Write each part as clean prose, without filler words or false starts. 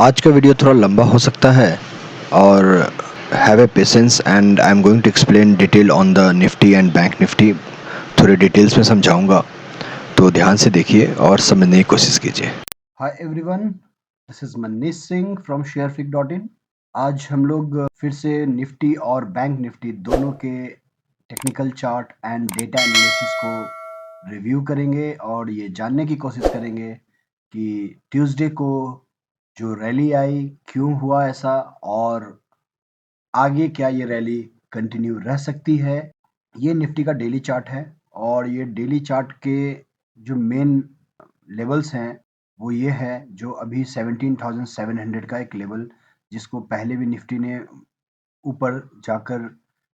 आज का वीडियो थोड़ा लंबा हो सकता है और have a patience and I am going to explain detail on the Nifty and bank Nifty. थोड़े डिटेल्स में समझाऊंगा, तो ध्यान से देखिए और समझने की कोशिश कीजिए। Hi everyone, this is Manish Singh from sharefic.in। आज हम लोग फिर से निफ्टी और बैंक निफ्टी दोनों के technical chart and data analysis को रिव्यू करेंगे और ये जानने की कोशिश करेंगे कि ट्यूसडे को जो रैली आई क्यों हुआ ऐसा, और आगे क्या ये रैली कंटिन्यू रह सकती है। ये निफ्टी का डेली चार्ट है और ये डेली चार्ट के जो मेन लेवल्स हैं वो ये है, जो अभी 17,700 का एक लेवल, जिसको पहले भी निफ्टी ने ऊपर जाकर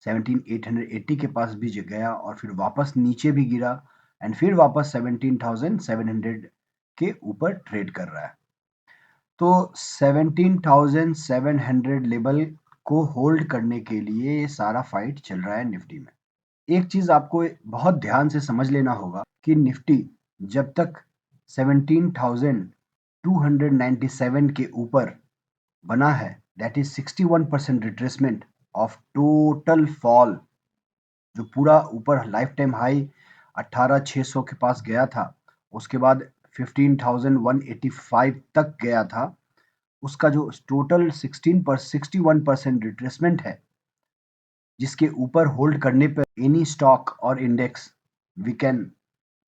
17,880 के पास भी गया और फिर वापस नीचे भी गिरा एंड फिर वापस 17,700 के ऊपर ट्रेड कर रहा है। तो 17,700 लेवल को होल्ड करने के लिए ये सारा फाइट चल रहा है निफ्टी में। एक चीज आपको बहुत ध्यान से समझ लेना होगा कि निफ्टी जब तक 17,297 के ऊपर बना है, that is 61% retracement of total fall. जो पूरा ऊपर लाइफ टाइम हाई 18,600 के पास गया था, उसके बाद 15,185 तक गया था, उसका जो टोटल 61% रिट्रेसमेंट है, जिसके ऊपर होल्ड करने पर एनी स्टॉक और index we can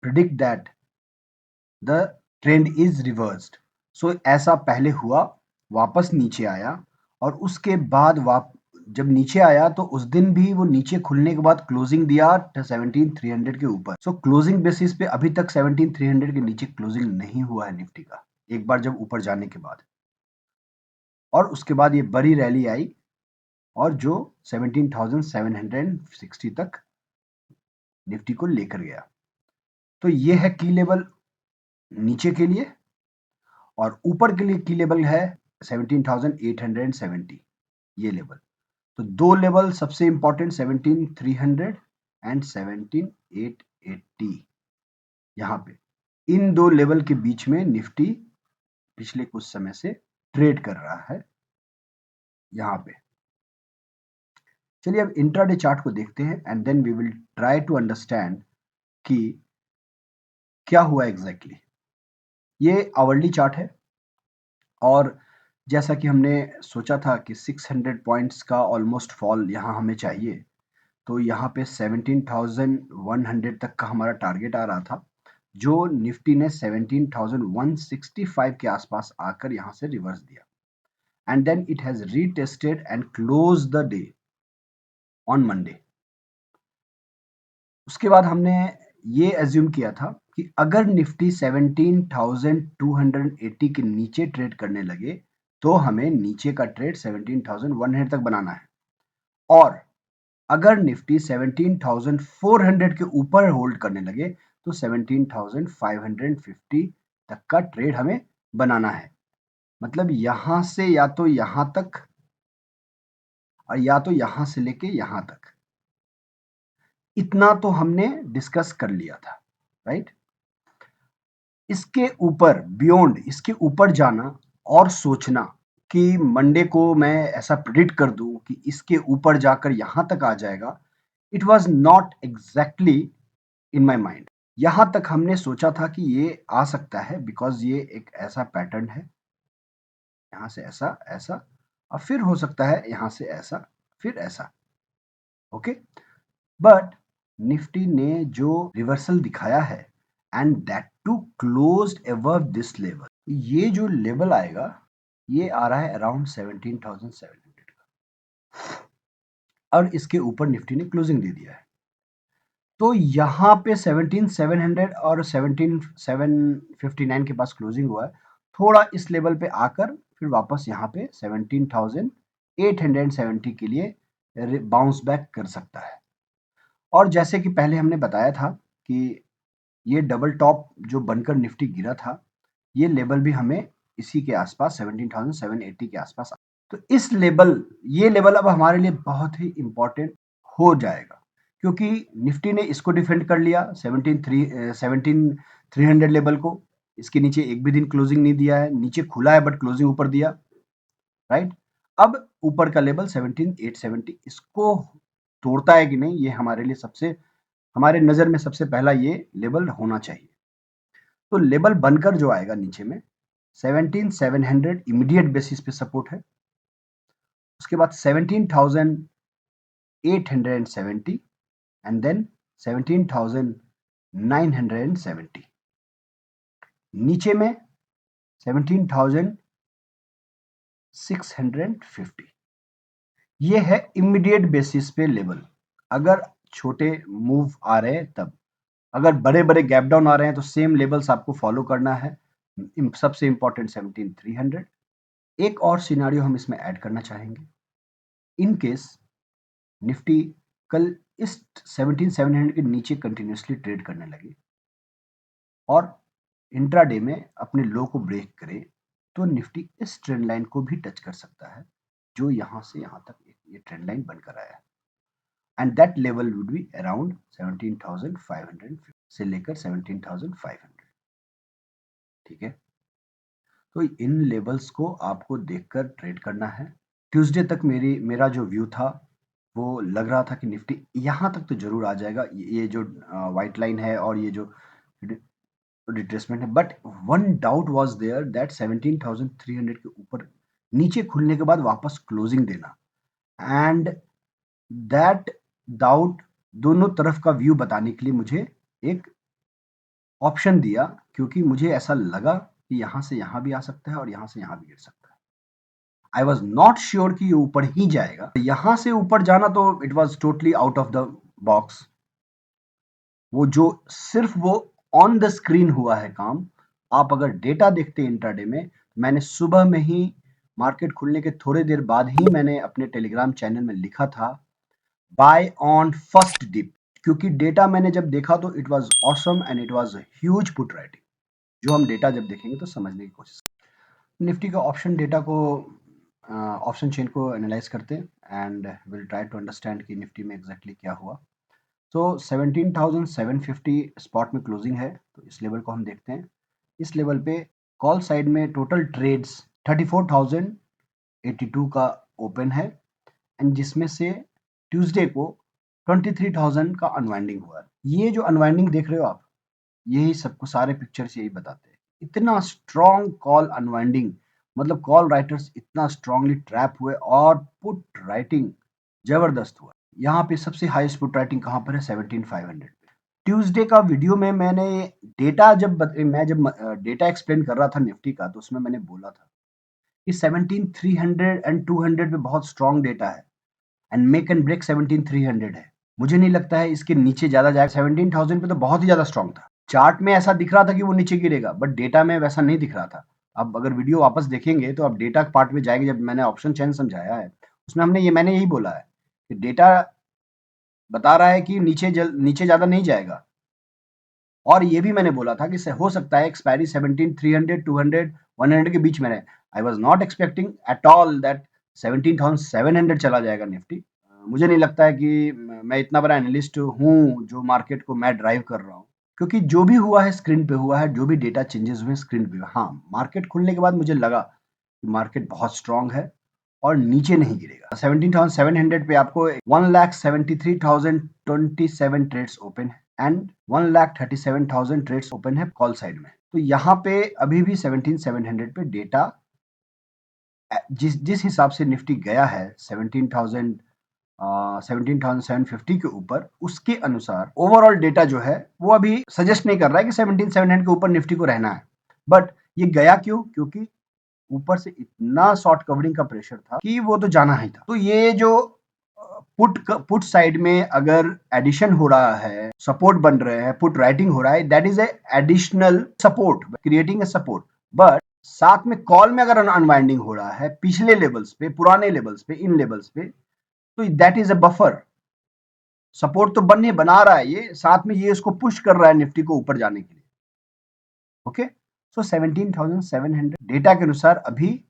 predict that the trend is reversed. So ऐसा पहले हुआ, वापस नीचे आया और उसके बाद जब नीचे आया तो उस दिन भी वो नीचे खुलने के बाद क्लोजिंग दिया 17,300 के ऊपर। सो क्लोजिंग बेसिस पे अभी तक 17,300 के नीचे क्लोजिंग नहीं हुआ है निफ्टी का, एक बार जब ऊपर जाने के बाद। और उसके बाद ये बड़ी रैली आई और जो 17,760 तक निफ्टी को लेकर गया। तो ये है की लेवल नीचे के लिए, और ऊपर के लिए की लेवल है 17,870, ये लेवल। तो दो लेवल सबसे इंपॉर्टेंट 17,300 एंड 17,880, यहाँ पे इन दो लेवल के बीच में निफ्टी पिछले कुछ समय से ट्रेड कर रहा है यहाँ पे। चलिए अब इंट्राडे चार्ट को देखते हैं and then we will try to understand कि क्या हुआ एग्जैक्टली। ये आवरली चार्ट है और जैसा कि हमने सोचा था कि 600 पॉइंट्स का ऑलमोस्ट फॉल यहाँ हमें चाहिए, तो यहाँ पे 17,100 तक का हमारा टारगेट आ रहा था, जो निफ्टी ने 17,165 के आसपास आकर यहाँ से रिवर्स दिया and then it has retested and close the day on Monday. उसके बाद हमने ये एज्यूम किया था कि अगर निफ्टी 17,280 के नीचे ट्रेड करने लगे तो हमें नीचे का ट्रेड 17,100 तक बनाना है, और अगर निफ्टी 17,400 के ऊपर होल्ड करने लगे तो 17,550 तक का ट्रेड हमें बनाना है। मतलब यहां से या तो यहां तक और या तो यहां से लेके यहां तक, इतना तो हमने डिस्कस कर लिया था, राइट। इसके ऊपर बियॉन्ड, इसके ऊपर जाना और सोचना कि मंडे को मैं ऐसा प्रिडिक्ट कर दूं कि इसके ऊपर जाकर यहां तक आ जाएगा, it was not exactly in my mind. यहां तक हमने सोचा था कि ये आ सकता है बिकॉज ये एक ऐसा पैटर्न है, यहां से ऐसा ऐसा और फिर हो सकता है यहां से ऐसा फिर ऐसा, ओके। बट निफ्टी ने जो रिवर्सल दिखाया है and that to closed above this level, ये जो लेवल आएगा ये आ रहा है अराउंड 17,700 का, और इसके ऊपर निफ्टी ने क्लोजिंग दे दिया है। तो यहाँ पे 17,700 और 17,759 के पास क्लोजिंग हुआ है, थोड़ा इस लेवल पे आकर फिर वापस यहाँ पे 17,870 के लिए बाउंस बैक कर सकता है। और जैसे कि पहले हमने बताया था कि ये डबल टॉप जो बनकर निफ्टी गिरा था, ये लेवल भी हमें इसी के आसपास 17,780 के आसपास, तो इस लेवल, ये लेवल अब हमारे लिए बहुत ही इंपॉर्टेंट हो जाएगा, क्योंकि निफ्टी ने इसको डिफेंड कर लिया 17,300 लेवल को, इसके नीचे एक भी दिन क्लोजिंग नहीं दिया है, नीचे खुला है बट क्लोजिंग ऊपर दिया, राइट। अब ऊपर का लेवल 17870 इसको तोड़ता है कि नहीं, ये हमारे लिए हमारे नजर में सबसे पहला ये लेवल होना चाहिए। तो लेवल बनकर जो आएगा नीचे में 17700 इमीडिएट बेसिस पे सपोर्ट है, उसके बाद 17870 एंड देन 17970, नीचे में 17650। ये है इमीडिएट बेसिस पे लेवल। अगर छोटे मूव आ रहे हैं तब, अगर बड़े बड़े गैप डाउन आ रहे हैं तो सेम लेवल्स आपको फॉलो करना है। सबसे इंपॉर्टेंट 17300। एक और सिनारियो हम इसमें ऐड करना चाहेंगे। इन केस निफ्टी कल इस 17700 के नीचे कंटिन्यूसली ट्रेड करने लगे और इंट्राडे में अपने लो को ब्रेक करे, तो निफ्टी इस ट्रेंड लाइन को भी टच कर सकता है, जो यहां से यहां तक ये ट्रेंड लाइन बनकर आया है। And that level would be around 17500 से लेकर 17500। ठीक है, तो इन लेवल्स को आपको देखकर ट्रेड करना है। ट्यूसडे तक मेरा जो व्यू था वो लग रहा था कि निफ्टी यहाँ तक तो जरूर आ जाएगा, ये जो व्हाइट लाइन है और ये जो रिट्रेसमेंट है, but one doubt was there that 17300 के ऊपर नीचे खुलने के बाद वापस क्लोजिंग देना, एंड दैट डाउट दोनों तरफ का व्यू बताने के लिए मुझे एक ऑप्शन दिया, क्योंकि मुझे ऐसा लगा कि यहां से यहां भी आ सकता है और यहां से यहां भी गिर सकता है। आई वॉज नॉट श्योर कि ये ऊपर ही जाएगा, यहां से ऊपर जाना तो it was totally out of the box. वो जो सिर्फ वो ऑन द स्क्रीन हुआ है काम। आप अगर डेटा देखते हैं इंट्राडे में, मैंने सुबह में ही मार्केट खुलने के थोड़े देर बाद ही मैंने अपने टेलीग्राम चैनल में लिखा था बाय ऑन फर्स्ट डिप, क्योंकि डेटा मैंने जब देखा तो it was awesome and it was huge put writing. जो हम डेटा जब देखेंगे तो समझने की कोशिश। निफ्टी का ऑप्शन डेटा को, ऑप्शन चेन को एनालाइज करते हैं and will try to understand कि निफ्टी में एग्जैक्टली क्या हुआ। तो 17,750 स्पॉट में क्लोजिंग है, तो इस लेवल को हम देखते हैं। इस लेवल पे कॉल साइड में टोटल ट्रेड्स 34,082 का ओपन है, एंड जिसमें से ट्यूसडे को 23,000 का अनवाइंडिंग हुआ है। ये जो अनवाइंडिंग देख रहे हो आप, यही सबको सारे पिक्चर्स यही बताते हैं। इतना स्ट्रॉन्ग कॉल अनवाइंडिंग, मतलब कॉल राइटर्स इतना स्ट्रांगली ट्रैप हुए और पुट राइटिंग जबरदस्त हुआ। यहाँ पे सबसे हाईएस्ट पुट राइटिंग कहाँ पर है, 17,500 पे। ट्यूसडे का वीडियो में मैंने डेटा मैं जब डेटा एक्सप्लेन कर रहा था निफ्टी का, तो उसमें मैंने बोला था कि 17,300 एंड 200 पे बहुत स्ट्रॉन्ग डेटा है एंड मेक एंड ब्रेक 17,300 है। मुझे नहीं लगता है इसके नीचे ज्यादा जाएगा। 17,000 पे तो बहुत ही ज्यादा स्ट्रॉन्ग था। चार्ट में ऐसा दिख रहा था कि वो नीचे गिरेगा, बट डेटा में वैसा नहीं दिख रहा था। अब अगर वीडियो वापस देखेंगे तो अब डेटा पार्ट में जाएंगे, जब मैंने ऑप्शन चेन समझाया है उसमें मैंने यही बोला है कि डेटा बता रहा है कि नीचे ज्यादा नहीं जाएगा। और ये भी मैंने बोला था कि हो सकता है एक्सपायरी 17,300, 200, 100 के बीच में रहे। I was not expecting at all that 17,700 चला जाएगा निफ्टी। मुझे नहीं लगता है कि मैं इतना बड़ा एनालिस्ट हूँ जो मार्केट को मैं ड्राइव कर रहा हूँ, क्योंकि जो भी हुआ है स्क्रीन पे हुआ है, जो भी डेटा चेंजेस हुए स्क्रीन पे। हाँ, मार्केट खुलने के बाद मुझे लगा कि मार्केट बहुत स्ट्रांग है और नीचे नहीं गिरेगा। 17,700 पे आपको 1,73,027 ट्रेड्स ओपन है एंड 1,37,000 ट्रेड्स ओपन है कॉल साइड में। तो यहाँ पे अभी भी 17,700 पे डेटा जिस हिसाब से निफ्टी गया है 17,750 के ऊपर, उसके अनुसार ओवरऑल डेटा जो है वो अभी सजेस्ट नहीं कर रहा है कि 17,700 के ऊपर निफ्टी को रहना है। बट ये गया क्यों? क्योंकि ऊपर से इतना शॉर्ट कवरिंग का प्रेशर था कि वो तो जाना ही था। तो ये जो पुट साइड में अगर एडिशन हो रहा है, सपोर्ट बन रहे हैं, पुट राइटिंग हो रहा है, that is a additional support, creating a support. But साथ में कॉल में अगर अनवाइंडिंग हो रहा है पिछले लेवल्स पे, पुराने लेवल्स पे, इन लेवल्स पे, तो that is a buffer. Support तो बना रहा है ये, साथ में ये इसको पुश कर रहा है निफ्टी को ऊपर जाने के लिए। ओके, सो 17,700 डेटा के अनुसार अभी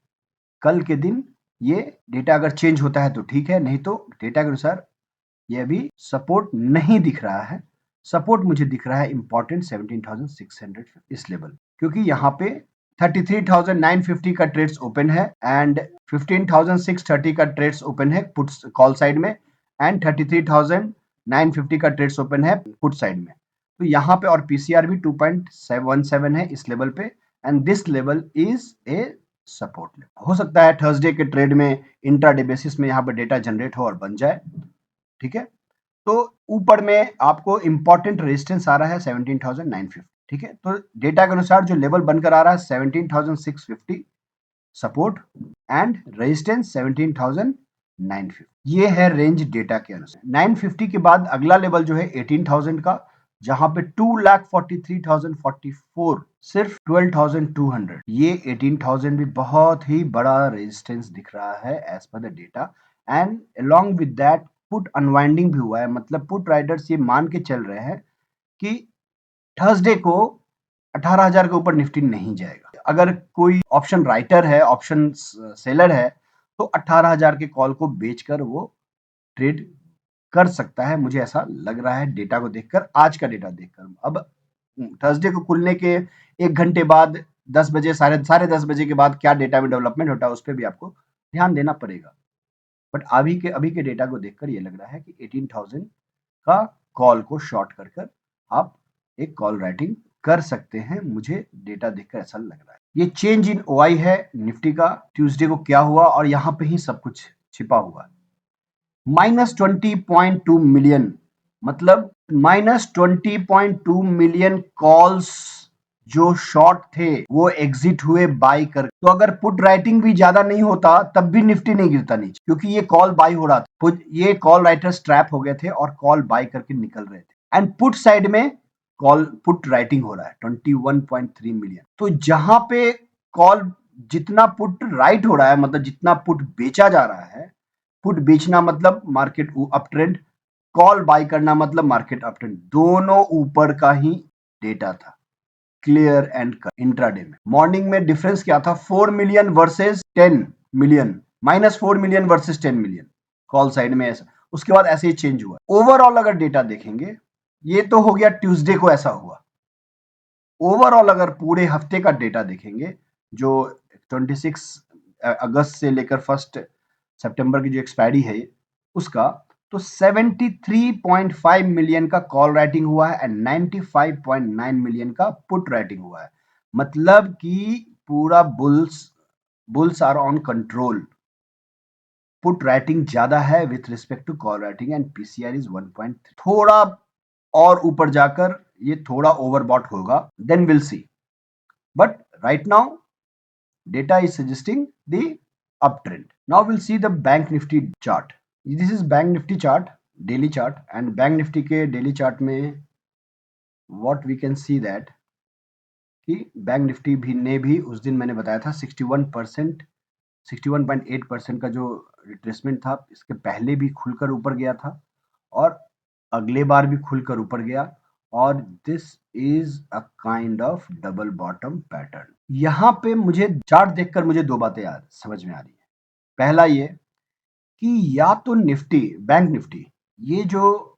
कल के दिन, ये डेटा अगर चेंज होता है तो ठीक है, नहीं तो डेटा के अनुसार ये अभी सपोर्ट नहीं दिख रहा है। सपोर्ट मुझे दिख रहा है इंपॉर्टेंट 17,600 इस लेवल, क्योंकि यहाँ पे 33,950 का ट्रेड्स ओपन है एंड 15,630 का ट्रेड्स ओपन है पुट्स कॉल साइड में एंड 33,950 का ट्रेड्स ओपन है पुट साइड में। तो यहाँ पे और पीसीआर भी 2.17 है इस लेवल पे and this level is a support level. हो सकता है थर्सडे के ट्रेड में इंट्राडे बेसिस में यहाँ पे डेटा जनरेट हो और बन जाए, ठीक है। तो ऊपर में आपको इंपॉर्टेंट रेजिस्टेंस आ रहा है 17,950, ठीक है। तो डेटा के अनुसार जो लेवल बनकर आ रहा है 17,650 सपोर्ट एंड रेजिस्टेंस 17,950, ये है रेंज डेटा के अनुसार। 950 के बाद अगला लेवल जो है 18,000 का, जहां पे 2,43,044 सिर्फ 12,200, ये 18,000 भी बहुत ही बड़ा रेजिस्टेंस दिख रहा है as per the data and along with that put unwinding भी हुआ है। मतलब पुट राइडर्स ये मान के चल रहे हैं कि थर्सडे को 18,000 के ऊपर निफ्टी नहीं जाएगा। अगर कोई ऑप्शन राइटर है, ऑप्शन सेलर है, तो 18,000 के कॉल को बेचकर वो ट्रेड कर सकता है, मुझे ऐसा लग रहा है डेटा को देखकर, आज का डेटा देखकर। अब थर्सडे को खुलने के 1 घंटे बाद 10 बजे साढ़े 10 बजे के बाद क्या डेटा में डेवलपमेंट होता है उस पर भी आपको ध्यान देना पड़ेगा। बट अभी के डेटा को देखकर ये लग रहा है कि 18,000 का कॉल को शॉर्ट कर कर आप एक कॉल राइटिंग कर सकते हैं, मुझे डेटा देखकर ऐसा लग रहा है। ये चेंज इन ओआई है निफ्टी का, ट्यूसडे को क्या हुआ और यहाँ पे ही सब कुछ छिपा हुआ है। -20.2 मिलियन, मतलब -20.2 मिलियन कॉल्स जो शॉर्ट थे वो एग्जिट हुए बाई कर। तो अगर पुट राइटिंग भी ज्यादा नहीं होता तब भी निफ्टी नहीं गिरता नीचे, क्योंकि ये कॉल बाई हो रहा था। ये कॉल राइटर्स ट्रैप हो गए थे और कॉल बाई करके निकल रहे थे एंड पुट साइड में कॉल पुट राइटिंग हो रहा है 21.3 मिलियन। तो जहां पे कॉल जितना पुट राइट हो रहा है, मतलब जितना पुट बेचा जा रहा है, पुट बेचना मतलब market up trend, call buy करना मतलब मार्केट अप ट्रेंड, दोनों ऊपर का ही डेटा था क्लियर एंड इंट्राडे में। मॉर्निंग में डिफरेंस क्या था, 4 million versus 10 million, -4 million versus 10 million call side में ऐसा। उसके बाद ऐसे ही चेंज हुआ। ओवरऑल अगर डेटा देखेंगे, ये तो हो गया ट्यूसडे को ऐसा हुआ। ओवरऑल अगर पूरे हफ्ते का डेटा देखेंगे, जो 26 अगस्त से लेकर 1 सितंबर की जो एक्सपायरी है उसका, तो 73.5 मिलियन का कॉल राइटिंग हुआ है एंड 95.9 मिलियन का पुट राइटिंग हुआ है। मतलब कि पूरा bulls are on control. Put writing ज्यादा है with respect to call writing and PCR is 1.3। थोड़ा और ऊपर जाकर ये थोड़ा ओवरबॉट होगा, then will see. But right now data is suggesting the uptrend. Now we'll see the bank nifty chart. This is bank nifty chart, daily chart, and bank nifty के daily chart में what we can see that कि bank Nifty भी ने भी उस दिन मैंने बताया था 61%, 61.8% का जो रिट्रेसमेंट था, इसके पहले भी खुलकर ऊपर गया था और अगले बार भी खुलकर ऊपर गया और this is a kind of double bottom pattern. यहाँ पे मुझे चार्ट देखकर मुझे दो बातें याद समझ में आ रही है। पहला ये कि या तो निफ्टी, बैंक निफ्टी, ये जो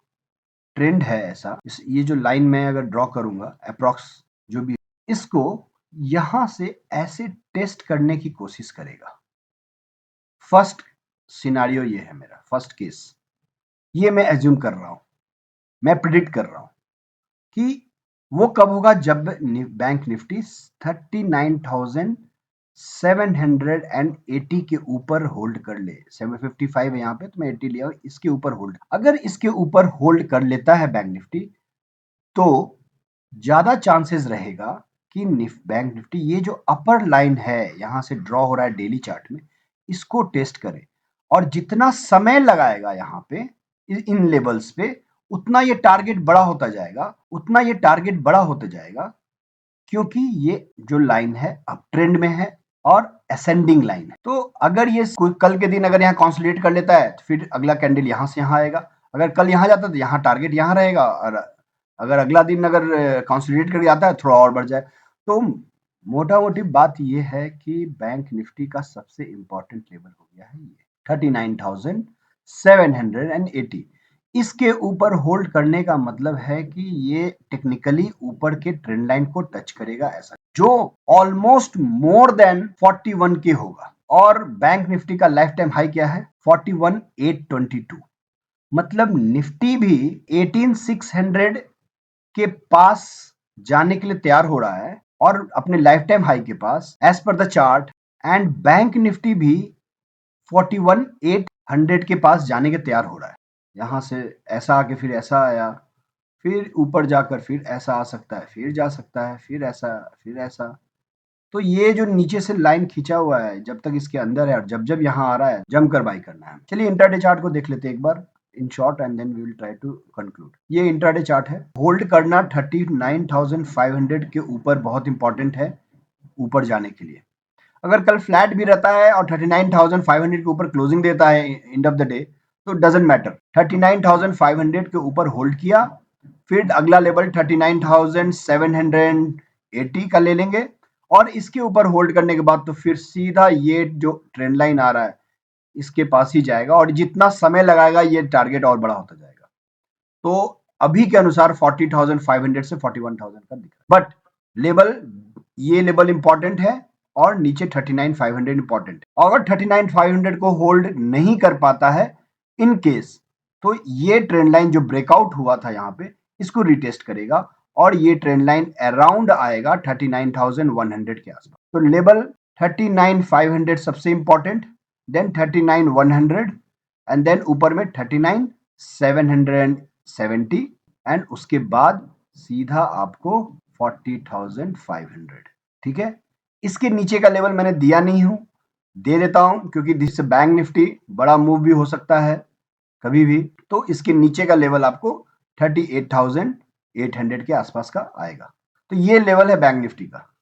ट्रेंड है ऐसा, ये जो लाइन में अगर ड्रॉ करूंगा अप्रॉक्स जो भी, इसको यहां से ऐसे टेस्ट करने की कोशिश करेगा। फर्स्ट सिनारियो ये है मेरा, फर्स्ट केस ये मैं एज्यूम कर रहा हूं, मैं प्रिडिक्ट कर रहा हूं कि वो कब होगा, जब बैंक निफ्टी 39,780 के ऊपर होल्ड कर ले। 755 है यहाँ पे, तो मैं 80 लिया, इसके ऊपर होल्ड, अगर इसके ऊपर होल्ड कर लेता है बैंक निफ्टी, तो ज्यादा चांसेस रहेगा कि बैंक निफ्टी ये जो अपर लाइन है यहां से ड्रॉ हो रहा है डेली चार्ट में, इसको टेस्ट करे और जितना समय लगाएगा यहाँ पे इन लेवल्स पे, उतना ये टारगेट बड़ा होता जाएगा, उतना ये टारगेट बड़ा होता जाएगा, क्योंकि ये जो लाइन है अप ट्रेंड में है और असेंडिंग लाइन है। तो अगर ये कल के दिन अगर यहाँ कॉन्सोलिडेट कर लेता है तो फिर अगला कैंडल यहाँ से यहाँ आएगा, अगर कल यहाँ जाता तो यहाँ टारगेट यहाँ रहेगा, और अगर अगला दिन अगर कॉन्सोलिडेट करके आता है थोड़ा और बढ़ जाए। तो मोटा मोटी बात ये है कि बैंक निफ्टी का सबसे इंपॉर्टेंट लेवल हो गया है ये 39,780। इसके ऊपर होल्ड करने का मतलब है कि ये टेक्निकली ऊपर के ट्रेंड लाइन को टच करेगा, ऐसा जो ऑलमोस्ट मोर देन 41 के होगा। और बैंक निफ्टी का लाइफ टाइम हाई क्या है? 41,822। मतलब निफ्टी भी 18,600 के पास जाने के लिए तैयार हो रहा है और अपने लाइफ टाइम हाई के पास as per the chart. And bank Nifty भी 41,800 के पास जाने के तैयार हो रहा है। यहां से ऐसा आके फिर ऐसा आया, फिर ऊपर जाकर फिर ऐसा आ सकता है, फिर जा सकता है, फिर ऐसा, फिर ऐसा। तो ये जो नीचे से लाइन खींचा हुआ है, जब तक इसके अंदर है और जब जब यहाँ आ रहा है, जमकर बाई करना है। चलिए इंट्राडे चार्ट को देख लेते हैं एक बार in short and then we will try to conclude. ये इंट्राडे चार्ट है। होल्ड करना 39,500 के ऊपर बहुत इंपॉर्टेंट है ऊपर जाने के लिए। अगर कल फ्लैट भी रहता है और 39,500 के ऊपर क्लोजिंग देता है एंड ऑफ द डे, तो डजेंट मैटर। 39,500 के ऊपर होल्ड किया, फिर अगला लेवल 39,780 का ले लेंगे और इसके ऊपर होल्ड करने के बाद तो फिर सीधा ये जो ट्रेंड लाइन आ रहा है इसके पास ही जाएगा और जितना समय लगाएगा ये टारगेट और बड़ा होता जाएगा। तो अभी के अनुसार 40,500 से 41,000 का दिख रहा है। बट लेवल, ये लेवल इंपॉर्टेंट है और नीचे 39,500 इंपॉर्टेंट है। अगर 39,500 को होल्ड नहीं कर पाता है इन केस, तो ये ट्रेंड लाइन जो ब्रेकआउट हुआ था यहाँ पे, इसको रिटेस्ट करेगा और ये ट्रेंड लाइन अराउंड आएगा 39,100 के आसपास। तो लेवल 39,500 सबसे इंपॉर्टेंट, देन 39,100 एंड देन ऊपर में 39,770 एंड उसके बाद सीधा आपको 40,500। ठीक है, इसके नीचे का लेवल मैंने दिया नहीं हूं, दे देता हूं क्योंकि दिस बैंक निफ्टी बड़ा मूव भी हो सकता है कभी भी। तो इसके नीचे का लेवल आपको 38,800 के आसपास का आएगा। तो ये लेवल है बैंक निफ्टी का।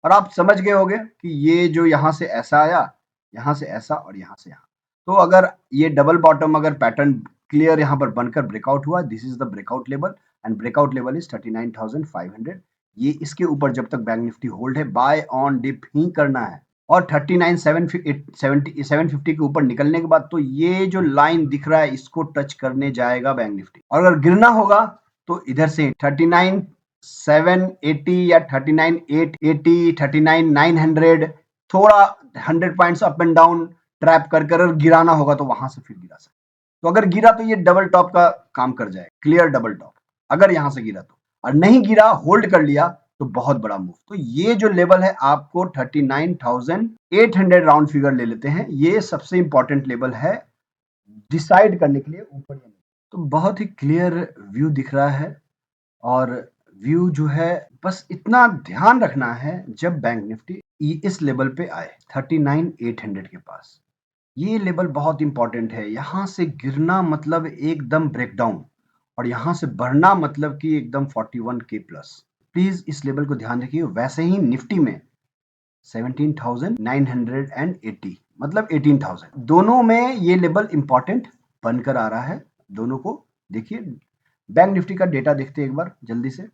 और आप समझ गए होंगे कि ये जो यहां से ऐसा आया, यहां से ऐसा और यहां से यहां, तो अगर ये डबल बॉटम अगर पैटर्न क्लियर यहां पर बनकर ब्रेकआउट हुआ, this is the breakout level and breakout level is 39,500। ये इसके ऊपर जब तक बैंक निफ्टी होल्ड है, बाय ऑन डिप ही करना है। और 39,750 के ऊपर निकलने के बाद तो ये जो लाइन दिख रहा है इसको टच करने जाएगा बैंक निफ्टी। और अगर गिरना होगा तो इधर से 39,780 या 39,880, 39,900, थोड़ा 100 points up and down trap कर कर गिराना होगा तो वहां से फिर गिरा सकते। तो अगर गिरा तो ये डबल टॉप का काम कर जाए, क्लियर डबल टॉप। अगर यहां से गिरा तो, और नहीं गिरा, होल्ड कर लिया, तो बहुत बड़ा मूव। तो ये जो लेवल है आपको 39,800 राउंड फिगर ले लेते हैं, ये सबसे इंपॉर्टेंट लेवल है डिसाइड करने के लिए ऊपर या नहीं। तो बहुत ही क्लियर व्यू दिख रहा है और व्यू जो है बस इतना ध्यान रखना है जब बैंक निफ्टी इस लेवल पे आए 39,800 के पास, ये लेवल बहुत इंपॉर्टेंट है। यहां से गिरना मतलब एकदम ब्रेकडाउन और यहां से बढ़ना मतलब कि एकदम 41 के प्लस। प्लीज इस लेवल को ध्यान रखिए। वैसे ही निफ्टी में 17,980 मतलब 18,000, दोनों में ये लेवल इंपॉर्टेंट बनकर आ रहा है। दोनों को देखिए। बैंक निफ्टी का डेटा देखते हैं एक बार जल्दी से।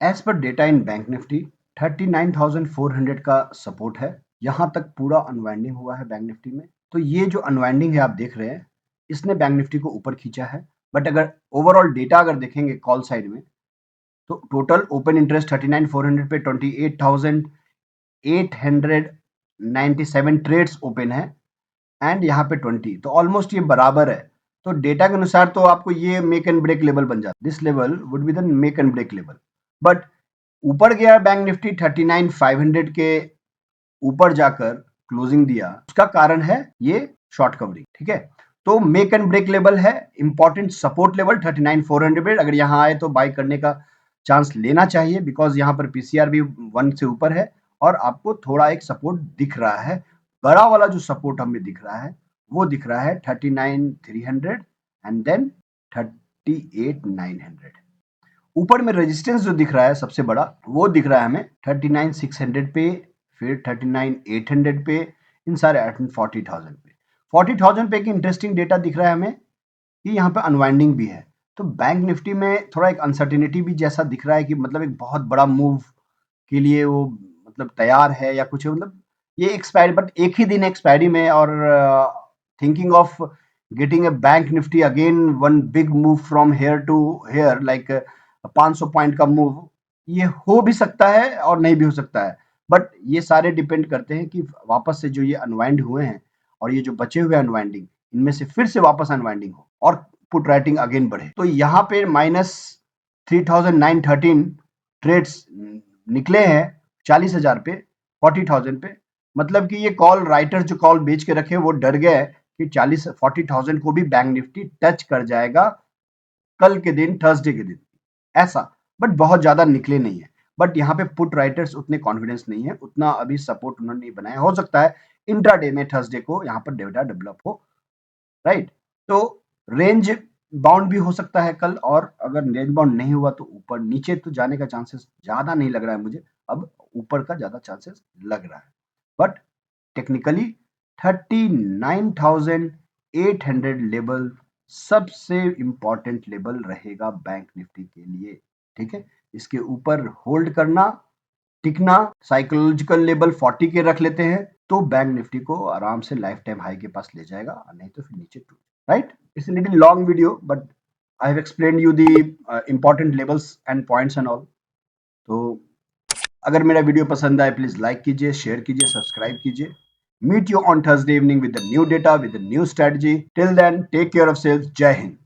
एज पर डेटा इन बैंक निफ्टी 39,400 का सपोर्ट है। यहां तक पूरा अनवाइंडिंग हुआ है बैंक निफ्टी में। तो ये जो अनवाइंडिंग है आप देख रहे हैं, इसने बैंक निफ्टी को ऊपर खींचा है। बट अगर ओवरऑल डेटा अगर देखेंगे कॉल साइड में, तो टोटल ओपन इंटरेस्ट 39,400 पे 28,897 ट्रेड्स ओपन है एंड यहाँ पे 20, तो ऑलमोस्ट ये बराबर है। तो डेटा के अनुसार तो आपको ये मेक एंड ब्रेक लेवल बन जाता है। This level would be the make and break level. But ऊपर गया बैंक निफ्टी 39,500 के ऊपर जाकर क्लोजिंग दिया, उसका कारण है ये शॉर्ट कवरिंग। ठीक है, तो मेक एंड ब्रेक लेवल है, इंपॉर्टेंट सपोर्ट लेवल 39,400 पे। अगर यहां आए तो बाय करने का चांस लेना चाहिए बिकॉज यहां पर पीसीआर भी 1 से ऊपर है और आपको थोड़ा एक सपोर्ट दिख रहा है। बड़ा वाला जो सपोर्ट हमें दिख रहा है वो दिख रहा है 39,300 एंड देन 38,900। ऊपर में रेजिस्टेंस जो दिख रहा है सबसे बड़ा, वो दिख रहा है हमें 39,600 पे, फिर 39,800 पे, इन सारे 40,000 पे। 40,000 पे की इंटरेस्टिंग डेटा दिख रहा है हमें कि यहाँ पे अनवाइंडिंग भी है। तो बैंक निफ्टी में थोड़ा एक अनसर्टेनिटी भी जैसा दिख रहा है कि मतलब एक बहुत बड़ा मूव के लिए वो मतलब तैयार है या कुछ, मतलब ये एक्सपायरी, बट एक ही दिन एक्सपायरी में और thinking of getting a bank nifty again one big move from here to here like 500 point का मूव, ये हो भी सकता है और नहीं भी हो सकता है, बट ये सारे डिपेंड करते हैं कि वापस से जो ये अनवाइंड हुए हैं और ये जो बचे हुए अनवाइंडिंग, इनमें से फिर से वापस अनवाइंडिंग हो और पुट राइटिंग अगेन बढ़े। तो यहाँ पे माइनस 3913 ट्रेड्स निकले हैं 40,000 पे, 40,000 पे, मतलब कि ये कॉल राइटर जो कॉल बेच के रखे वो डर गए कि 40,000 को भी बैंक निफ्टी टच कर जाएगा कल के दिन, थर्सडे के दिन, ऐसा। बट बहुत ज्यादा निकले नहीं है, बट यहाँ पे पुट राइटर्स उतने कॉन्फिडेंस नहीं है, उतना अभी सपोर्ट उन्होंने नहीं बनाया। हो सकता है इंट्राडे में थर्सडे को यहाँ पर डेटा डेवलप हो, राइट। तो रेंज बाउंड भी हो सकता है कल, और अगर रेंज बाउंड नहीं हुआ तो ऊपर नीचे तो जाने का चांसेस ज्यादा नहीं लग रहा है मुझे, अब ऊपर का ज्यादा चांसेस लग रहा है। बट टेक्निकली 39,800 लेवल सबसे इंपॉर्टेंट लेवल रहेगा बैंक निफ्टी के लिए, ठीक है। इसके ऊपर होल्ड करना, टिकना, साइकोलॉजिकल लेवल 40 के रख लेते हैं तो बैंक निफ्टी को आराम से लाइफ टाइम हाई के पास ले जाएगा, नहीं तो फिर नीचे टूट, right. It's a little long video but I have explained you the important levels and points and all. तो अगर मेरा वीडियो पसंद आए प्लीज लाइक कीजिए, शेयर कीजिए, सब्सक्राइब कीजिए। Meet you on Thursday evening with new data, with new strategy. Till then take care of self. जय हिंद।